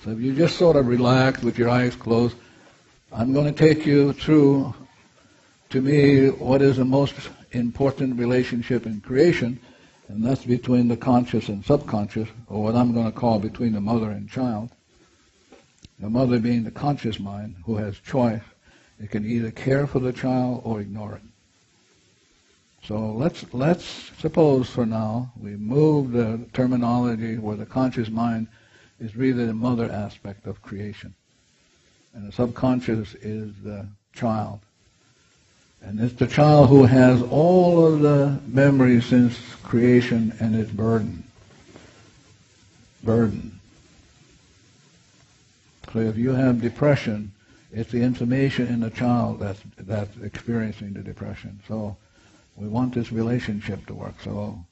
So if you just sort of relax with your eyes closed, I'm going to take you through, to me, what is the most important relationship in creation, and that's between the conscious and subconscious, or what I'm going to call between the mother and child. The mother being the conscious mind, who has choice. It can either care for the child or ignore it. So let's suppose for now we move the terminology where the conscious mind is really the mother aspect of creation, and the subconscious is the child. And it's the child who has all of the memories since creation and its burden. So if you have depression, it's the information in the child that's experiencing the depression. So we want this relationship to work. So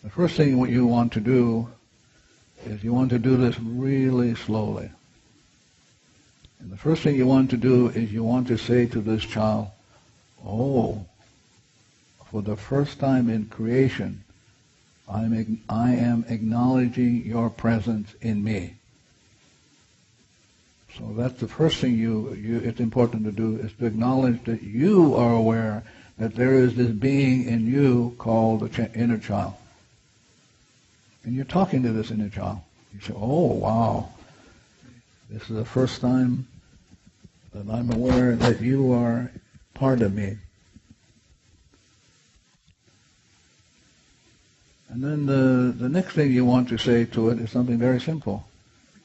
the first thing what you want to do is you want to do this really slowly. And the first thing you want to do is you want to say to this child, oh, for the first time in creation, I am acknowledging your presence in me. So that's the first thing it's important to do, is to acknowledge that you are aware that there is this being in you called the inner child. And you're talking to this inner child. You say, oh, wow, this is the first time that I'm aware that you are part of me. And then the next thing you want to say to it is something very simple.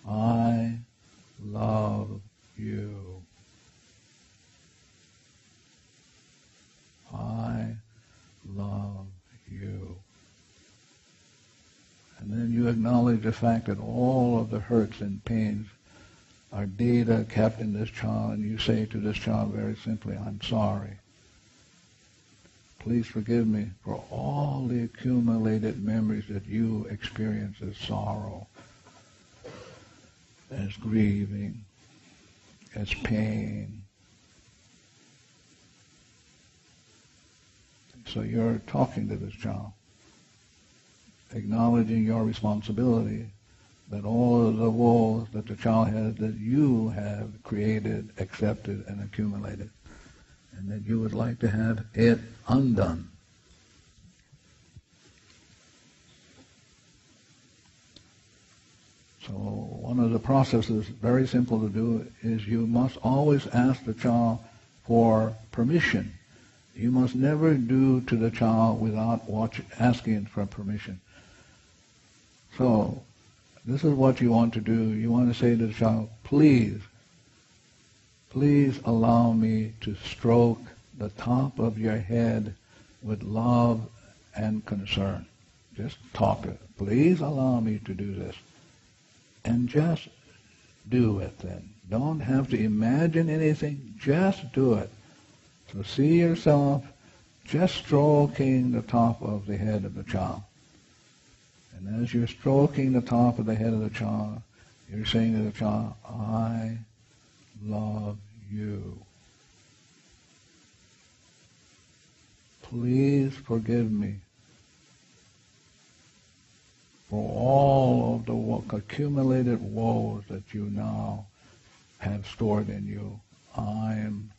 I love you. I love you. And then you acknowledge the fact that all of the hurts and pains are data kept in this child, and you say to this child very simply, I'm sorry. Please forgive me for all the accumulated memories that you experience as sorrow, as grieving, as pain. So you're talking to this child, acknowledging your responsibility, that all of the woes that the child has, that you have created, accepted, and accumulated, and that you would like to have it undone. So one of the processes, very simple to do, is you must always ask the child for permission. You must never do to the child without asking for permission. So this is what you want to do. You want to say to the child, please allow me to stroke the top of your head with love and concern. Just talk to it. Please allow me to do this. And just do it then. Don't have to imagine anything. Just do it. So see yourself just stroking the top of the head of the child. And as you're stroking the top of the head of the child, you're saying to the child, I love you. Please forgive me for all of the accumulated woes that you now have stored in you. I am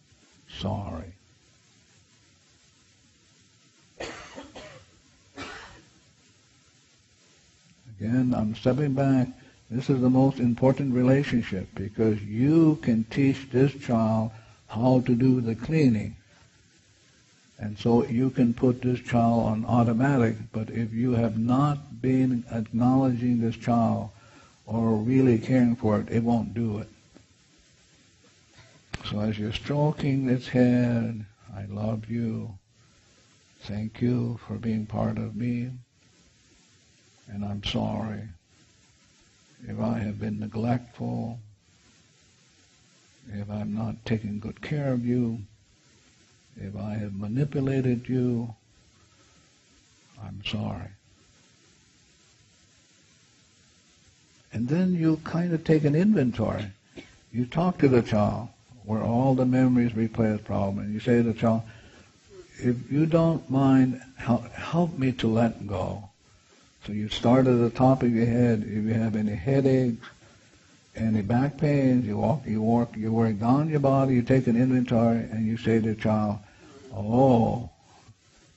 sorry. Again, I'm stepping back. This is the most important relationship, because you can teach this child how to do the cleaning. And so you can put this child on automatic, but if you have not been acknowledging this child or really caring for it, it won't do it. So as you're stroking its head, I love you, thank you for being part of me, and I'm sorry if I have been neglectful, if I'm not taking good care of you, if I have manipulated you, I'm sorry. And then you kind of take an inventory. You talk to the child where all the memories replay the problem, and you say to the child, if you don't mind, help me to let go. So you start at the top of your head. If you have any headaches, any back pains, you work down your body, you take an inventory, and you say to the child, oh,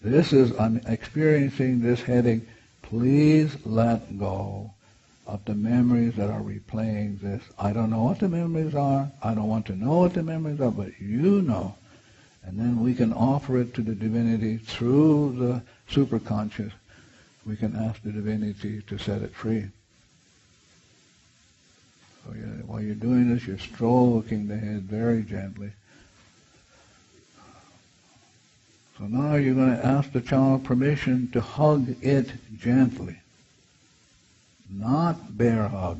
I'm experiencing this headache, please let go of the memories that are replaying this. I don't know what the memories are, I don't want to know what the memories are, but you know. And then we can offer it to the divinity through the superconscious. We can ask the divinity to set it free. So while you're doing this, you're stroking the head very gently. So now you're going to ask the child permission to hug it gently. Not bear hug.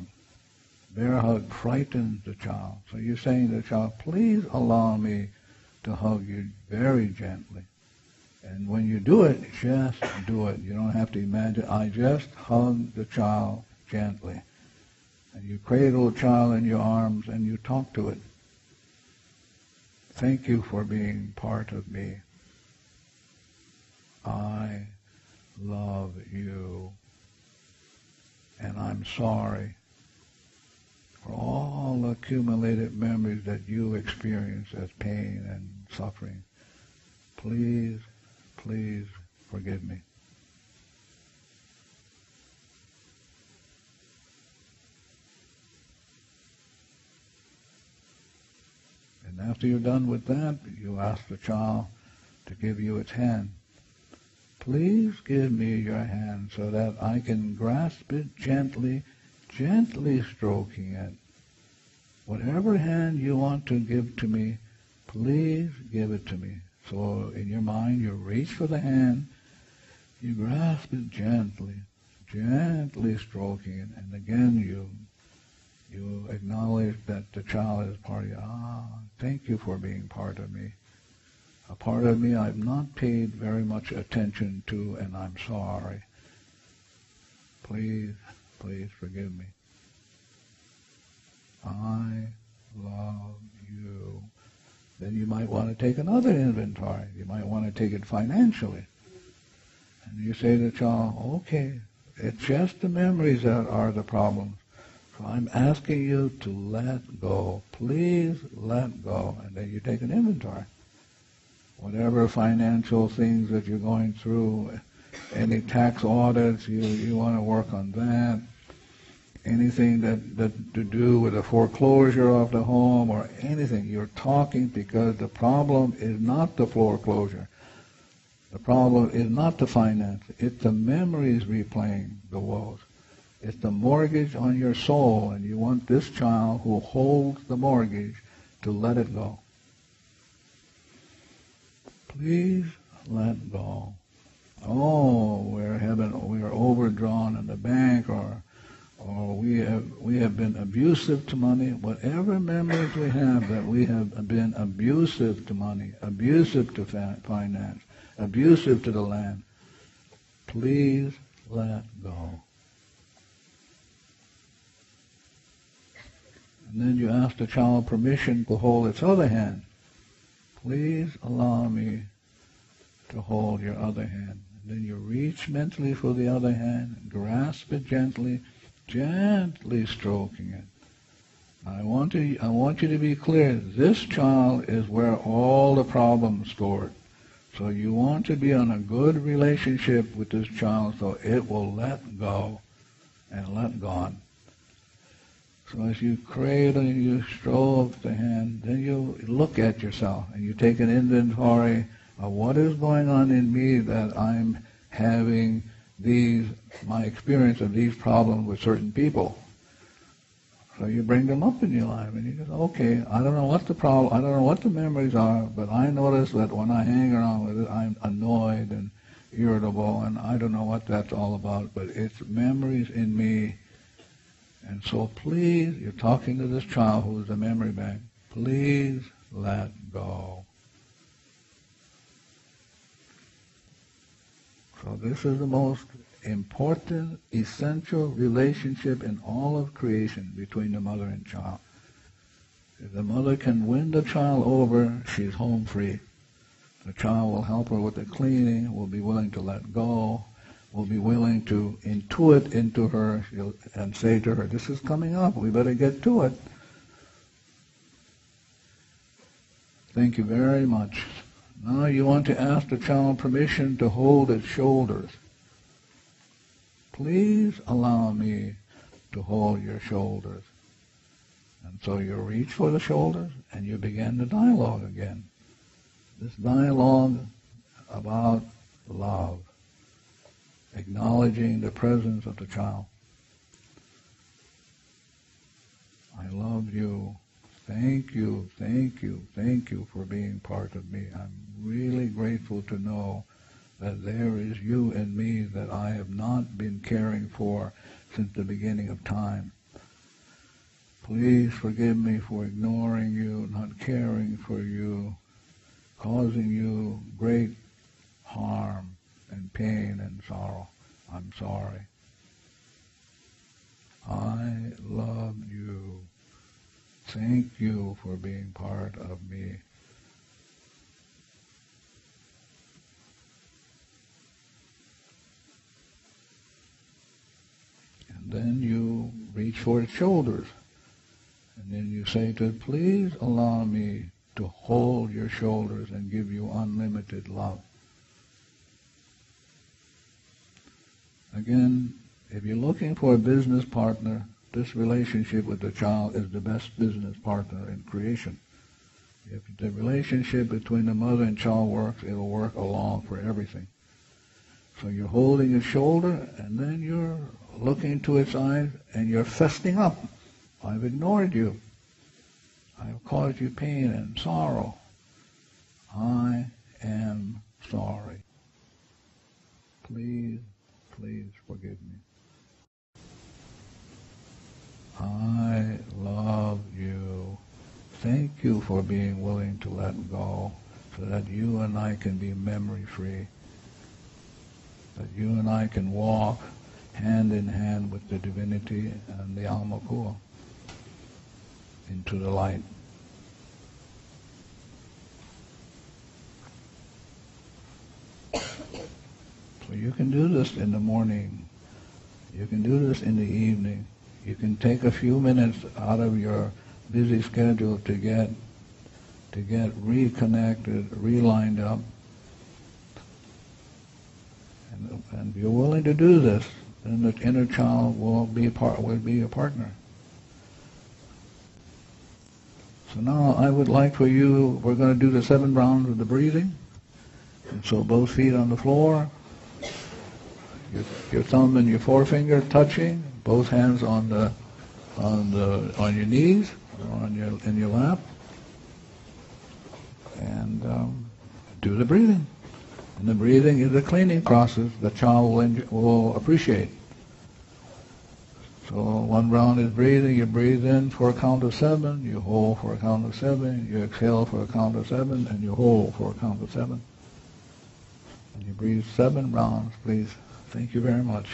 Bear hug frightens the child. So you're saying to the child, please allow me to hug you very gently. And when you do it, just do it. You don't have to imagine. I just hug the child gently. And you cradle the child in your arms and you talk to it. Thank you for being part of me. I love you. And I'm sorry for all the accumulated memories that you experience as pain and suffering. Please, please forgive me. And after you're done with that, you ask the child to give you its hand. Please give me your hand so that I can grasp it gently, gently stroking it. Whatever hand you want to give to me, please give it to me. So in your mind, you reach for the hand, you grasp it gently, gently stroking it, and again you acknowledge that the child is part of you. Thank you for being part of me. A part of me I've not paid very much attention to, and I'm sorry. Please, please forgive me. I love you. Then you might want to take another inventory. You might want to take it financially. And you say to the child, okay, it's just the memories that are the problems. So I'm asking you to let go. Please let go. And then you take an inventory. Whatever financial things that you're going through, any tax audits, you want to work on that. Anything that to do with a foreclosure of the home or anything, you're talking because the problem is not the foreclosure. The problem is not the finance. It's the memories replaying the woes. It's the mortgage on your soul, and you want this child who holds the mortgage to let it go. Please let go. Oh, we're overdrawn in the bank, or we have been abusive to money. Whatever memories we have that we have been abusive to money, abusive to finance, abusive to the land, please let go. And then you ask the child permission to hold its other hand. Please allow me to hold your other hand. And then you reach mentally for the other hand, grasp it gently, gently stroking it. I want you to be clear. This child is where all the problems stored. So you want to be on a good relationship with this child so it will let go and let God. So as you cradle and you stroke the hand, then you look at yourself and you take an inventory of what is going on in me that I'm having my experience of these problems with certain people. So you bring them up in your life and you go, okay, I don't know what the problem, I don't know what the memories are, but I notice that when I hang around with it, I'm annoyed and irritable, and I don't know what that's all about, but it's memories in me. And so please, you're talking to this child who is a memory bank, please let go. So this is the most important, essential relationship in all of creation between the mother and child. If the mother can win the child over, she's home free. The child will help her with the cleaning, will be willing to let go, will be willing to intuit into her and say to her, this is coming up, we better get to it. Thank you very much. Now you want to ask the child permission to hold its shoulders. Please allow me to hold your shoulders. And so you reach for the shoulders and you begin the dialogue again. This dialogue about love, acknowledging the presence of the child. I love you. Thank you, thank you, thank you for being part of me. I'm really grateful to know that there is you in me that I have not been caring for since the beginning of time. Please forgive me for ignoring you, not caring for you, causing you great harm and pain and sorrow. I'm sorry. I love you. Thank you for being part of me. And then you reach for its shoulders. And then you say to it, please allow me to hold your shoulders and give you unlimited love. Again, if you're looking for a business partner, this relationship with the child is the best business partner in creation. If the relationship between the mother and child works, it'll work along for everything. So you're holding its shoulder, and then you're looking into its eyes, and you're festing up. I've ignored you. I've caused you pain and sorrow. I am sorry. Please, please forgive me. I love you. Thank you for being willing to let go so that you and I can be memory-free, that you and I can walk hand in hand with the divinity and the Alma Kua into the light. So you can do this in the morning. You can do this in the evening. You can take a few minutes out of your busy schedule to get reconnected, relined up. And if you're willing to do this, then the inner child will be a partner. So now I would like for you, we're going to do the 7 rounds of the breathing. And so both feet on the floor, your thumb and your forefinger touching, both hands on your knees, or in your lap, and do the breathing. And the breathing is a cleaning process the child will appreciate. So 1 round is breathing. You breathe in for a count of 7, you hold for a count of 7, you exhale for a count of 7, and you hold for a count of 7. And you breathe 7 rounds, please. Thank you very much.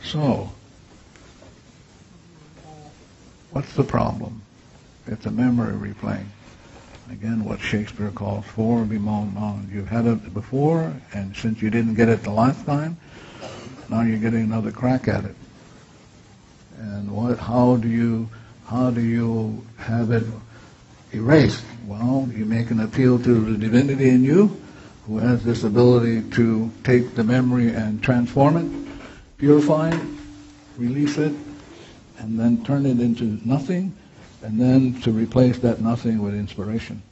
So, what's the problem? It's a memory replaying. Again, what Shakespeare calls for bemoan non. You've had it before, and since you didn't get it the last time, now you're getting another crack at it. And how do you have it erased? Well, you make an appeal to the divinity in you, who has this ability to take the memory and transform it, purify it, release it, and then turn it into nothing, and then to replace that nothing with inspiration.